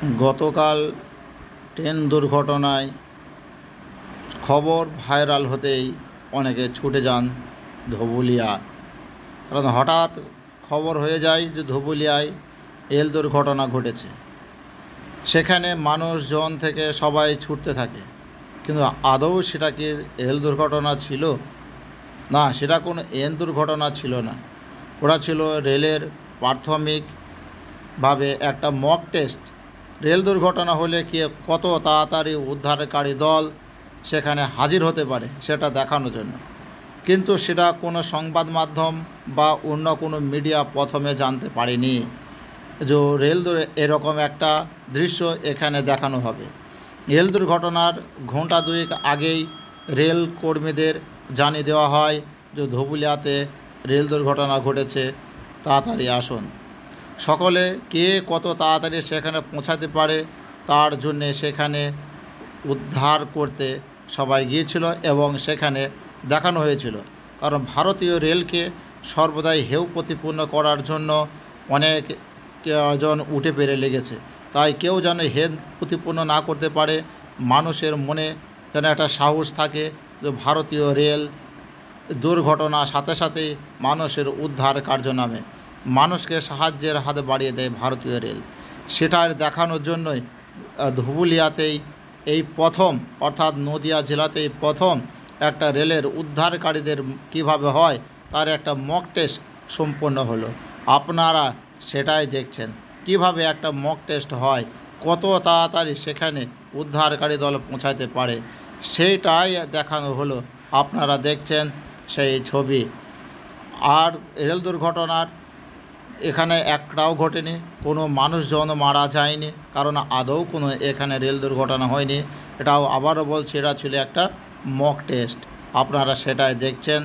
গতকাল ট্রেন দুর্ঘটনায় খবর ভাইরাল হতেই অনেকে ছুটে যান ধুবুলিয়া। কারণ হঠাৎ খবর হয়ে যায় যে ধুবুলিয়ায় রেল দুর্ঘটনা ঘটেছে। সেখানে মানুষজন থেকে সবাই ছুটতে থাকে, কিন্তু আদৌ সেটা কি রেল দুর্ঘটনা ছিল? না, সেটা কোনো রেল দুর্ঘটনা ছিল না। ওটা ছিল রেলের প্রাথমিকভাবে একটা মক টেস্ট। রেল দুর্ঘটনা হলে কি কত তাড়াতাড়ি উদ্ধারকারী দল সেখানে হাজির হতে পারে সেটা দেখানোর জন্য। কিন্তু সেটা কোনো সংবাদ মাধ্যম বা অন্য কোনো মিডিয়া প্রথমে জানতে পারেনি যে এরকম একটা দৃশ্য এখানে দেখানো হবে। রেল দুর্ঘটনার ঘণ্টা দুয়েক আগেই রেল কর্মীদের জানিয়ে দেওয়া হয় যে ধুবুলিয়াতে রেল দুর্ঘটনা ঘটেছে, তাড়াতাড়ি আসুন। সকলে কে কত তাড়াতাড়ি সেখানে পৌঁছাতে পারে তার জন্যে সেখানে উদ্ধার করতে সবাই গিয়েছিল এবং সেখানে দেখানো হয়েছিল। কারণ ভারতীয় রেলকে সর্বদাই হেয় প্রতিপন্ন করার জন্য অনেক জন উঠে পেরে লেগেছে। তাই কেউ যেন হেয় প্রতিপন্ন না করতে পারে, মানুষের মনে যেন একটা সাহস থাকে যে ভারতীয় রেল দুর্ঘটনার সাথে সাথে মানুষের উদ্ধার কার্য নামে মানুষকে সাহায্যের হাত বাড়িয়ে দেয় ভারতীয় রেল। সেটার দেখানোর জন্যই ধুবুলিয়াতেই এই প্রথম, অর্থাৎ নদিয়া জেলাতেই প্রথম একটা রেলের উদ্ধারকারীদের কিভাবে হয় তার একটা মক টেস্ট সম্পন্ন হলো। আপনারা সেটাই দেখছেন কিভাবে একটা মক টেস্ট হয়, কত তাড়াতাড়ি সেখানে উদ্ধারকারী দল পৌঁছাতে পারে সেইটাই দেখানো হলো। আপনারা দেখছেন সেই ছবি। আর রেল দুর্ঘটনার এখানে একটাও ঘটেনি, কোনো মানুষজন মারা যায়নি, কারণ আদৌ কোনো এখানে রেল দুর্ঘটনা হয়নি। এটাও আবারও বলছি, এটা ছিল একটা মক টেস্ট। আপনারা সেটাই দেখছেন।